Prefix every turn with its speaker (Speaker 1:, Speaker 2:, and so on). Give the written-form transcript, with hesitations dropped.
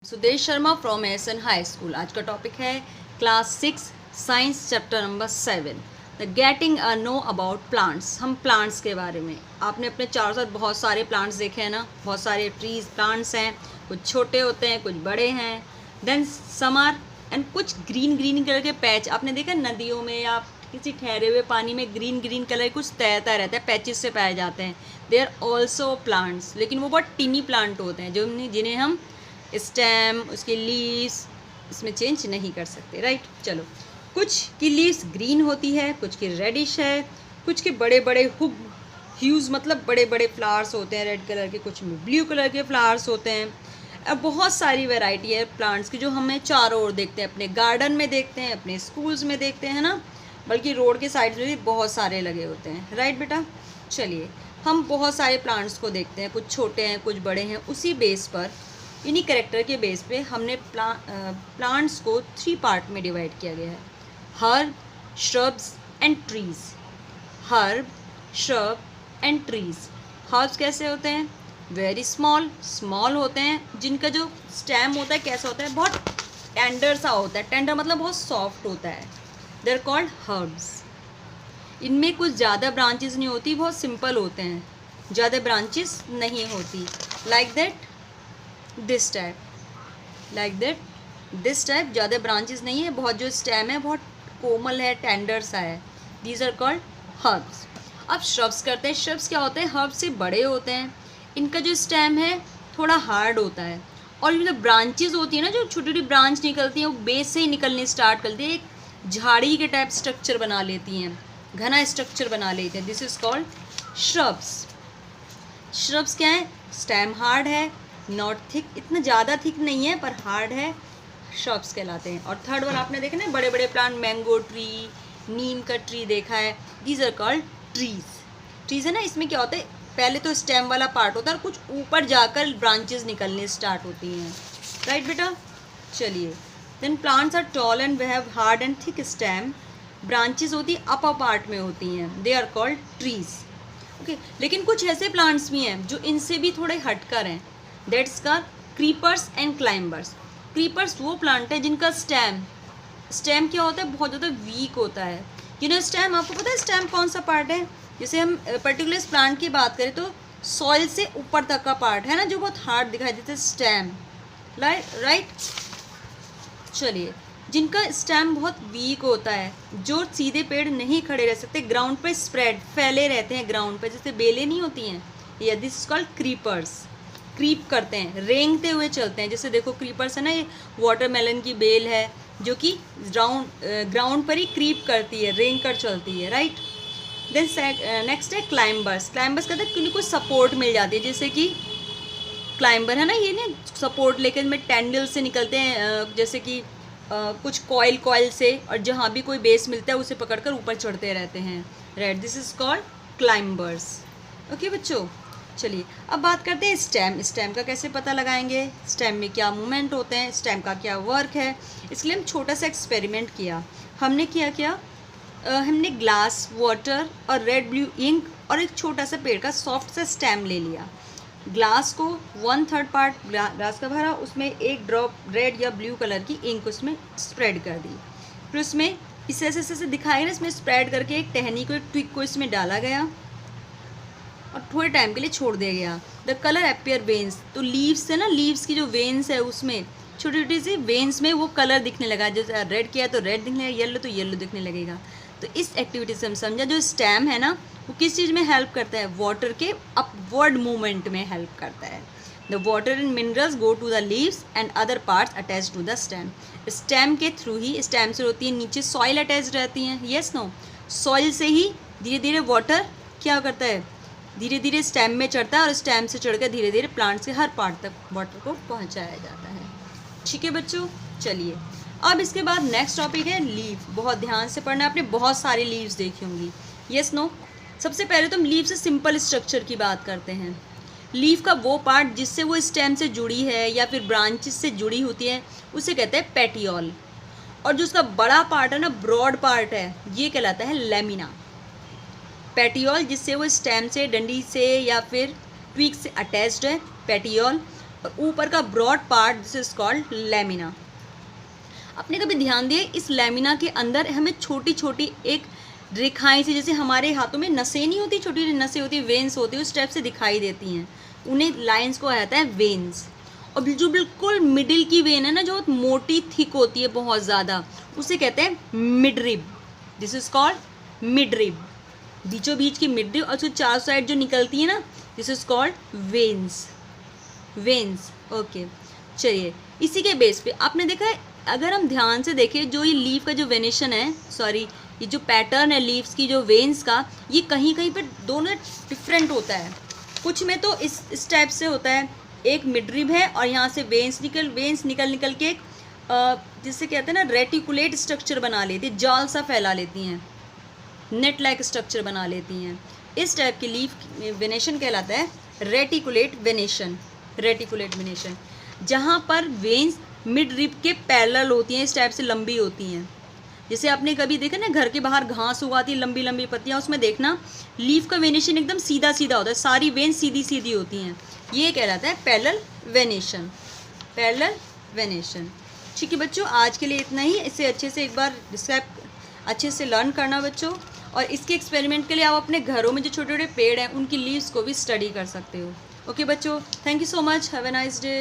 Speaker 1: Sudesh Sharma from SN high school. आज का topic है class 6 science chapter number 7 the getting a know about plants. हम plants के बारे में, आपने अपने चारों तरफ बहुत सारे प्लांट्स देखे हैं ना, बहुत सारे ट्रीज प्लांट्स हैं, कुछ छोटे होते हैं कुछ बड़े हैं, देन समर एंड कुछ ग्रीन ग्रीन कलर के पैच आपने देखा नदियों में या किसी ठहरे हुए पानी में ग्रीन ग्रीन कलर कुछ तैरता रहता है, पैचेस से पाए जाते हैं। दे आर ऑल्सो प्लांट्स, लेकिन वो बहुत टिनी प्लांट होते हैं जो जिन्हें हम स्टेम, उसके लीव्स इसमें चेंज नहीं कर सकते, राइट। चलो, कुछ की लीव्स ग्रीन होती है, कुछ की रेडिश है, कुछ के बड़े बड़े ह्यूज मतलब बड़े बड़े फ्लावर्स होते हैं रेड कलर के, कुछ में ब्लू कलर के फ्लावर्स होते हैं। अब बहुत सारी वैरायटी है प्लांट्स की जो हमें चारों ओर देखते हैं, अपने गार्डन में देखते हैं, अपने स्कूल्स में देखते हैं ना, बल्कि रोड के साइड में भी बहुत सारे लगे होते हैं, राइट बेटा। चलिए, हम बहुत सारे प्लांट्स को देखते हैं, कुछ छोटे हैं कुछ बड़े हैं। उसी बेस पर, इन्हीं कैरेक्टर के बेस पे हमने प्लांट्स को 3 पार्ट में डिवाइड किया गया है: herb, shrubs and trees. Herb, shrub and trees. Herbs कैसे होते हैं? वेरी स्मॉल होते हैं, जिनका जो स्टेम होता है कैसा होता है, बहुत टेंडर सा होता है। टेंडर मतलब बहुत सॉफ्ट होता है। They are called herbs. इनमें कुछ ज़्यादा ब्रांचेस नहीं होती, बहुत सिंपल होते हैं, ज़्यादा ब्रांचेस नहीं होती। लाइक दैट दिस टाइप ज़्यादा ब्रांचेस नहीं है, बहुत जो स्टेम है बहुत कोमल है, टेंडर सा है। These are called herbs. अब श्रब्स करते हैं। श्रब्स क्या होते हैं? हर्ब्स से बड़े होते हैं, इनका जो स्टेम है थोड़ा हार्ड होता है, और ये जो ब्रांचेस होती है ना, जो छोटी छोटी ब्रांच निकलती हैं, वो बेस से ही निकलने स्टार्ट करती है, एक झाड़ी के टाइप स्ट्रक्चर बना लेती हैं, घना स्ट्रक्चर बना लेते हैं। This is called shrubs. Shrubs क्या है? स्टेम हार्ड है, नॉट थिक, इतना ज़्यादा थिक नहीं है पर हार्ड है, श्रब्स कहलाते हैं। और थर्ड वन आपने देखा ना, बड़े बड़े प्लांट, मैंगो ट्री, नीम का ट्री देखा है, these are called trees. Trees है ना, इसमें क्या होता है, पहले तो स्टेम वाला पार्ट होता है और कुछ ऊपर जाकर ब्रांचेस निकलने स्टार्ट होती हैं, राइट बेटा। चलिए, then plants are tall and they have hard and thick stem. Branches होती अपर पार्ट में होती हैं, they are called trees. Okay, लेकिन कुछ ऐसे प्लांट्स भी हैं जो इनसे भी थोड़े हटकर हैं, that's called creepers and climbers. Creepers वो प्लांट है जिनका स्टेम क्या होता है, बहुत ज़्यादा वीक होता है। स्टेम, आपको पता है स्टेम कौन सा पार्ट है? जैसे हम पर्टिकुलर इस प्लांट की बात करें तो सॉइल से ऊपर तक का पार्ट है ना, जो बहुत हार्ड दिखाई देता है, स्टेम, राइट। चलिए, जिनका स्टेम बहुत वीक होता है, जो सीधे पेड़ नहीं खड़े रह सकते, ग्राउंड पे स्प्रेड फैले रहते हैं ग्राउंड पे, जैसे बेलें नहीं होती हैं, ये this is called creepers. Creep करते हैं, रेंगते हुए चलते हैं। जैसे देखो क्रीपर्स है ना, ये वाटरमेलन की बेल है जो कि ग्राउंड पर ही क्रीप करती है, रेंग कर चलती है, राइट। देन नेक्स्ट है क्लाइंबर्स। क्लाइंबर्स कहते हैं कि कुछ सपोर्ट मिल जाती है, जैसे कि क्लाइंबर है ना, ये ना सपोर्ट लेकर में टेंडल से निकलते हैं, जैसे कि कुछ कॉइल से, और जहाँ भी कोई बेस मिलता है उसे पकड़कर ऊपर चढ़ते रहते हैं, right. This is called climbers. Okay बच्चों, चलिए अब बात करते हैं स्टेम। स्टेम का कैसे पता लगाएंगे, स्टेम में क्या मूवमेंट होते हैं, स्टेम का क्या वर्क है। इसलिए हम छोटा सा एक्सपेरिमेंट किया। हमने हमने ग्लास, वाटर और रेड ब्लू इंक और एक छोटा सा पेड़ का सॉफ्ट सा स्टेम ले लिया। ग्लास को 1/3 पार्ट ग्लास का भरा, उसमें एक ड्रॉप रेड या ब्लू कलर की इंक उसमें स्प्रेड कर दी। फिर उसमें इस ऐसे दिखाई ना, इसमें स्प्रेड करके एक टहनी को, एक ट्विग को इसमें डाला गया और थोड़े टाइम के लिए छोड़ दिया गया। द कलर अपीयर वेन्स, तो लीव्स से ना, लीव्स की जो वेन्स है उसमें छोटी छोटी सी वेन्स में वो कलर दिखने लगा। जैसे रेड किया तो रेड दिखने लगा, येलो तो येलो दिखने लगेगा। तो इस एक्टिविटी से हम समझा जो स्टेम है ना, वो किस चीज़ में हेल्प करता है, वाटर के अपवर्ड मूवमेंट में हेल्प करता है। The water and minerals go to the leaves and other parts attach to the stem. Stem के थ्रू ही, स्टेम से होती है नीचे सॉइल अटैच रहती हैं, यस नो, सॉइल से ही धीरे धीरे वाटर क्या करता है, धीरे धीरे स्टेम में चढ़ता है और स्टेम से चढ़कर धीरे धीरे प्लांट के हर पार्ट तक वाटर को पहुंचाया जाता है। ठीक है बच्चों, चलिए अब इसके बाद नेक्स्ट टॉपिक है लीफ। बहुत ध्यान से पढ़ना, आपने बहुत सारी लीव्स देखी होंगी, यस नो। सबसे पहले तो हम लीफ से सिंपल स्ट्रक्चर की बात करते हैं। लीफ का वो पार्ट जिससे वो स्टेम से जुड़ी है या फिर ब्रांचेस से जुड़ी होती है, उसे कहते हैं पेटियोल। और जो उसका बड़ा पार्ट है ना, ब्रॉड पार्ट है, ये कहलाता है लेमिना। पेटियोल जिससे वो स्टेम से, डंडी से या फिर ट्विग से अटैच्ड है, पेटियोल। और ऊपर का broad part this is called lamina. आपने कभी ध्यान दिया इस लैमिना के अंदर हमें छोटी छोटी एक रेखाएं सी, जैसे हमारे हाथों में नसें नहीं होती, छोटी छोटी नसें होती, वेन्स होती है, उस टाइप से दिखाई देती हैं, उन्हें लाइंस को कहता है वेन्स। और जो बिल्कुल मिडिल की वेन है ना, जो मोटी थिक होती है बहुत ज़्यादा, उसे कहते हैं midrib. This is called midrib, बीचों बीच की मिडरिब, और जो चार साइड जो निकलती है ना, this is called veins. Veins, okay. चलिए, इसी के बेस पे आपने देखा है, अगर हम ध्यान से देखें, जो ये लीफ का जो वेनेशन है, सॉरी ये जो पैटर्न है लीव्स की जो वेन्स का, ये कहीं कहीं पे दोनों डिफरेंट होता है। कुछ में तो इस टाइप से होता है, एक मिडरिब है और यहाँ से वेन्स निकल के एक जिसे कहते हैं ना रेटिकुलेट स्ट्रक्चर बना लेती है, जाल सा फैला लेती हैं, नेट लाइक स्ट्रक्चर बना लेती हैं। इस टाइप की लीफ वेनेशन कहलाता है रेटिकुलेट वेनेशन। रेटिकुलेट वेनेशन जहाँ पर वेन्स मिड रिब के पैरेलल होती हैं, इस टाइप से लंबी होती हैं। जैसे आपने कभी देखा ना, घर के बाहर घास उगाती है, लंबी लंबी पत्तियाँ, उसमें देखना लीफ का वेनेशन एकदम सीधा सीधा होता है, सारी वेन्स सीधी सीधी होती हैं, ये कहलाता है पैरेलल वेनेशन। Parallel venation. ठीक है बच्चों, आज के लिए इतना ही। इसे अच्छे से एक बार डिस्क्राइब अच्छे से लर्न करना बच्चों, और इसके एक्सपेरिमेंट के लिए आप अपने घरों में जो छोटे छोटे पेड़ हैं उनकी लीव्स को भी स्टडी कर सकते हो। ओके बच्चों, thank you so much, have a nice day.